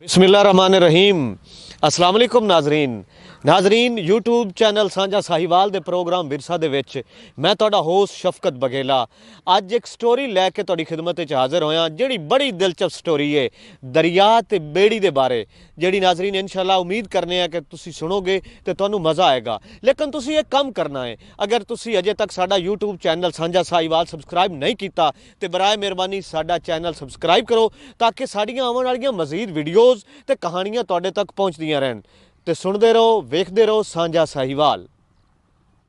बिस्मिल्लाहिर्रहमानिर्रहीम। अस्सलाम वालेकुम नाजरीन यूट्यूब चैनल साझा साहिवाल के प्रोग्राम विरसा दे विच मैं तुहाडा होस्ट शफकत बघेला अज एक स्टोरी लैके तुहाडी खिदमत च हाज़र होया जिहड़ी बड़ी दिलचस्प स्टोरी है दरिया ते बेड़ी दे बारे जिहड़ी नाजरीन इंशाअल्लाह उम्मीद करने हैं कि तुसी सुनोगे तो तुहानू मज़ा आएगा। लेकिन तुसी एक काम करना है, अगर तुसी अजे तक साडा यूट्यूब चैनल साझा साहिवाल सबसक्राइब नहीं किया तो बराए मेहरबानी साडा चैनल सबसक्राइब करो ताकि साड़ियाँ आने वाली मजीद वीडियोज़ ते कहानियाँ तुहाडे तक पहुँचदियाँ रहन। ते सुनते रहो, वेखते रहो साझा साहिवाल।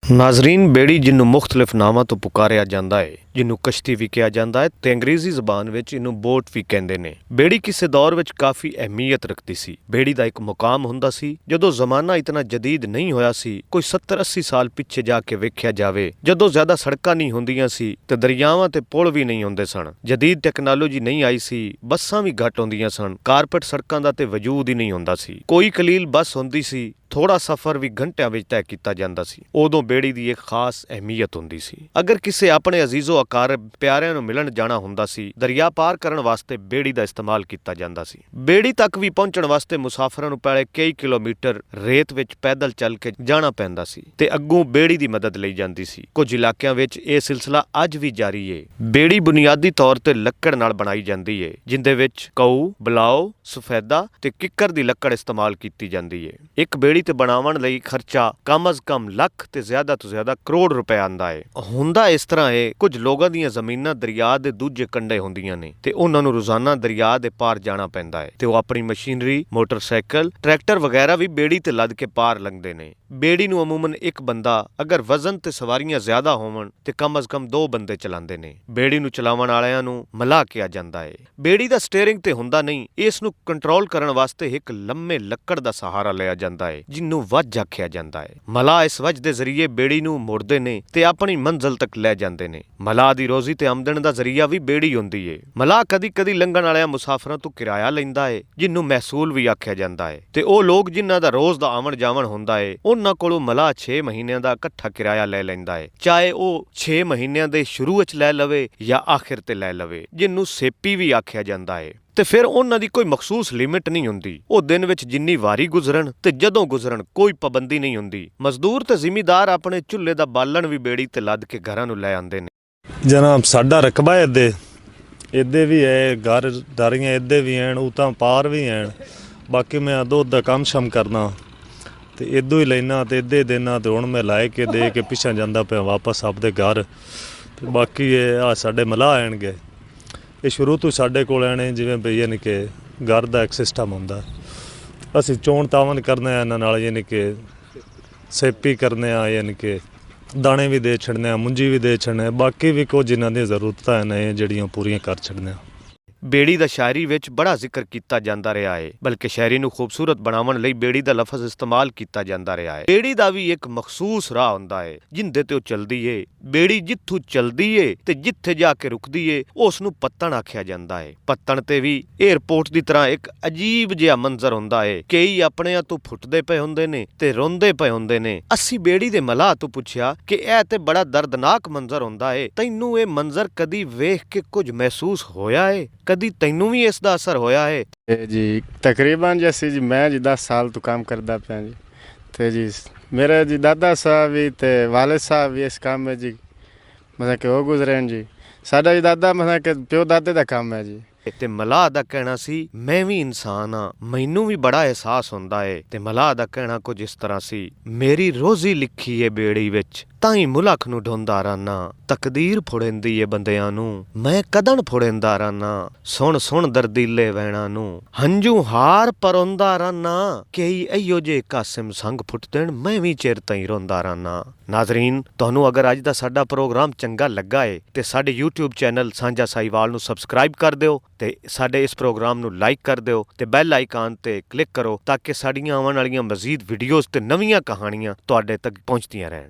नाजरीन, बेड़ी जिन्हों मुख्तलिफ नामां तो पुकारिया जाता है, जिन्हों कश्ती भी कहा जाता है तो अंग्रेजी जबान में इनू बोट भी कहते हैं। बेड़ी किसी दौर में काफ़ी अहमियत रखती सी। बेड़ी का एक मुकाम हुंदा सी जदों जमाना इतना जदीद नहीं होया सी, कोई 70-80 साल पिछे जाके वेख्या जाए, जदों ज़्यादा सड़कां नहीं होंदियां सी ते दरियावां ते पुल भी नहीं होंदे सन, जदीद टैक्नोलॉजी नहीं आई सी, बसां भी घट होंदियां सन, कारपेट सड़कां दा ते वजूद ही नहीं होंदा सी। कोई कलील बस होंदी सी, थोड़ा सफ़र भी घंटिया में तय किया जाता सी। उदों बेड़ी की एक खास अहमियत होंदी सी। अगर किसी अपने अजीज़ो अकार प्यारिਆਂ ਨੂੰ मिलन जाना ਹੁੰਦਾ ਸੀ, दरिया पार करने वास्ते बेड़ी का इस्तेमाल किया जाता सी। बेड़ी तक भी पहुंचने वास्ते मुसाफिरां नूं पहले कई किलोमीटर रेत विच पैदल चल के जाना पैंदा सी ते अग्गों बेड़ी की मदद लई जाती सी। कुछ इलाकों विच यह सिलसिला अज भी जारी है। बेड़ी बुनियादी तौर पर लकड़ नाल बनाई जाती है, जिंदे विच कऊ, बलाओ, सफेदा ते किक्कर की लकड़ इस्तेमाल की जाती है। एक बेड़ी ते बनावन लई खर्चा कम अज कम लख ते ज्यादा तो ज्यादा करोड़ रुपए आंदा है। हुंदा इस तरह है, कुछ लोगों ਦੀਆਂ ਜ਼ਮੀਨਾਂ दरिया के दूजे कंढे ਹੁੰਦੀਆਂ ਨੇ ਤੇ ਉਹਨਾਂ ਨੂੰ ਰੋਜ਼ਾਨਾ दरिया ਦੇ ਪਾਰ ਜਾਣਾ ਪੈਂਦਾ ਹੈ ਤੇ ਉਹ ਆਪਣੀ ਮਸ਼ੀਨਰੀ, मोटरसाइकिल, ट्रैक्टर वगैरह भी बेड़ी ते लद के पार लंघदे ने। बेड़ी ਨੂੰ अमूमन एक बंदा, अगर वजन ते सवारियां ज्यादा होवन ते कम अज कम 2 ਬੰਦੇ ਚਲਾਉਂਦੇ ਨੇ। बेड़ी ਨੂੰ ਚਲਾਉਣ ਵਾਲਿਆਂ ਨੂੰ ਮਲਾਹ ਕਿਹਾ ਜਾਂਦਾ ਹੈ। बेड़ी ਦਾ ਸਟੀਅਰਿੰਗ ਤੇ ਹੁੰਦਾ ਨਹੀਂ, ਇਸ ਨੂੰ ਕੰਟਰੋਲ ਕਰਨ ਵਾਸਤੇ ਇੱਕ ਲੰਮੇ ਲੱਕੜ ਦਾ ਸਹਾਰਾ ਲਿਆ ਜਾਂਦਾ ਹੈ ਜਿਹਨੂੰ ਵੱਜ ਆਖਿਆ ਜਾਂਦਾ ਹੈ। ਮਲਾਹ ਇਸ ਵੱਜ ਦੇ ਜ਼ਰੀਏ बेड़ी ਨੂੰ ਮੋੜਦੇ ਨੇ ਤੇ ਆਪਣੀ ਮੰਜ਼ਿਲ ਤੱਕ ਲੈ ਜਾਂਦੇ ਨੇ। ਮਲਾਹ ਦੀ ਰੋਜ਼ੀ ਤੇ ਆਮਦਨ ਦਾ ਜ਼ਰੀਆ ਵੀ बेड़ी ਹੁੰਦੀ ਏ। ਮਲਾਹ ਕਦੀ ਲੰਘਣ ਵਾਲਿਆਂ ਮੁਸਾਫਰਾਂ ਤੋਂ ਕਿਰਾਇਆ ਲੈਂਦਾ ਏ ਜਿਹਨੂੰ ਮਹਿਸੂਲ ਵੀ ਆਖਿਆ ਜਾਂਦਾ ਏ ਤੇ ਉਹ ਲੋਕ ਜਿਨ੍ਹਾਂ ਦਾ ਰੋਜ਼ ਦਾ ਆਵਣ ਜਾਵਣ ਹੁੰਦਾ ਏ ਉਹਨਾਂ ਕੋਲੋਂ ਮਲਾਹ 6 ਮਹੀਨਿਆਂ ਦਾ ਇਕੱਠਾ ਕਿਰਾਇਆ ਲੈ ਲੈਂਦਾ ਏ, ਚਾਹੇ ਉਹ 6 ਮਹੀਨਿਆਂ ਦੇ ਸ਼ੁਰੂ ਵਿੱਚ ਲੈ ਲਵੇ ਜਾਂ ਆਖਿਰ ਤੇ ਲੈ ਲਵੇ, ਜਿਹਨੂੰ ਸੇਪੀ ਵੀ ਆਖਿਆ ਜਾਂਦਾ ਏ। ਤੇ ਫਿਰ ਉਹਨਾਂ ਦੀ ਕੋਈ ਮਖਸੂਸ ਲਿਮਿਟ ਨਹੀਂ ਹੁੰਦੀ, ਉਹ ਦਿਨ ਵਿੱਚ ਜਿੰਨੀ ਵਾਰੀ ਗੁਜ਼ਰਨ ਤੇ ਜਦੋਂ ਗੁਜ਼ਰਨ ਕੋਈ ਪਾਬੰਦੀ ਨਹੀਂ ਹੁੰਦੀ। ਮਜ਼ਦੂਰ ਤੇ ਜ਼ਿਮੀਦਾਰ ਆਪਣੇ ਚੁੱਲ੍ਹੇ ਦਾ ਬਾਲਣ ਵੀ बेड़ी ਤੇ ਲੱਦ ਕੇ ਘਰਾਂ ਨੂੰ ਲੈ ਆਉਂਦੇ ਨੇ। ਜਨਾਬ, ਸਾਡਾ ਰਕਬਾ ਇੱਦੇ ਵੀ ਹੈ, ਘਰ ਦਾਰੀਆਂ ਇੱਦੇ ਵੀ ਹਨ, ਉਤਾਂ ਪਾਰ ਵੀ ਹਨ। ਬਾਕੀ ਮੈਂ ਦੁੱਧ ਦਾ ਕੰਮ ਸ਼ਮ ਕਰਨਾ ਤੇ ਇੱਦੋਂ ਹੀ ਲੈਣਾ ਤੇ ਇੱਦੇ ਦੇਣਾ ਤੇ ਹੁਣ ਮੈਂ ਲਾਇ ਕੇ ਦੇ ਕੇ ਪਿੱਛਾ ਜਾਂਦਾ ਪਿਆ ਵਾਪਸ ਆਪਦੇ ਘਰ। ਤੇ ਬਾਕੀ ਇਹ ਆ ਸਾਡੇ ਮਲਾਹ ਆਣਗੇ, ਇਹ ਸ਼ੁਰੂ ਤੋਂ ਸਾਡੇ ਕੋਲ ਆਣੇ, ਜਿਵੇਂ ਬਈ ਯਾਨੀ ਕਿ ਘਰ ਦਾ ਇੱਕ ਸਿਸਟਮ ਹੁੰਦਾ। ਅਸੀਂ ਚੋਣ ਤਾਵਨ ਕਰਨੇ ਆ ਇਹਨਾਂ ਨਾਲ, ਯਾਨੀ ਕਿ ਸੇਪੀ ਕਰਨੇ ਆ, ਯਾਨੀ ਕਿ ਦਾਣੇ ਵੀ ਦੇ ਛੱਡਨੇ ਆ, ਮੁੰਜੀ ਵੀ ਦੇ ਛੱਡਨੇ, ਬਾਕੀ ਵੀ ਕੁਝ ਜਿਨ੍ਹਾਂ ਦੀਆਂ ਜ਼ਰੂਰਤਾਂ ਨੇ ਜਿਹੜੀਆਂ ਪੂਰੀਆਂ ਕਰ ਛੱਡਨੇ ਆ। बेड़ी का शायरी विच बड़ा जिक्र किया जाता रहा है, बल्कि शायरी नूं खूबसूरत बनावन लई बेड़ी का लफज इस्तेमाल किया जाता रहा है। बेड़ी का भी एक मखसूस राह हुंदा है जिंदे ते चलदी है। बेड़ी जिथों चलदी है ते जिथे जाके रुकदी है उस नूं पत्तन आख्या जाता है। पत्तन ते भी एयरपोर्ट की तरह एक अजीब जिहा मंजर हुंदा है। कई अपने तो फुटदे पे हुंदे ने ते रोंदे पे हुंदे ने। असीं बेड़ी दे मलाह तो पुछया कि यह ते बड़ा दर्दनाक मंजर हुंदा है, तैनूं ये मंजर कदी वेख के कुछ महसूस होया है? कदी तैनू भी इसका असर होया है? जी तकरीबन जैसे जी मैं जी 10 साल तो काम करता पाया जी, तो जी मेरे जी दादा साहब भी तो वालिद साहब भी इस काम में जी मतलब कि वो गुजरे हैं जी। साडा जी दादा मतलब कि प्यो दादे का काम है जी। ते मलाह दा कहना सी मैं भी इंसान हाँ, मैनू भी बड़ा एहसास हुंदा है। ते मलाह दा कहना कुछ इस तरह सी, मेरी रोजी लिखी है बेड़ी विच, ताई मुलख नूं ढोंदा रहना, तकदीर फुड़ेंदी है बंदियां नूं, मैं कदन फुड़ेंदा रहना, सुन सुन दर्दीले वैणा नूं, हंजू हार परोंदा रहना, कई इहो जे कासिम संग फुट देण मैं भी चिर ताईं रोंदा रहना। नाजरीन, तुहानू अगर अज दा साडा प्रोग्राम चंगा लगा है ते साडे यूट्यूब चैनल साझा साहिवाल नूं सबसक्राइब कर दिओ ते साडे इस प्रोग्राम नूं लाइक कर दिओ ते बैल आइकान ते क्लिक करो ताकि साडीआं आउण वालीआं मजीद वीडियोज़ ते नवीआं कहानियां तुहाडे तक पहुंचदियां रहन।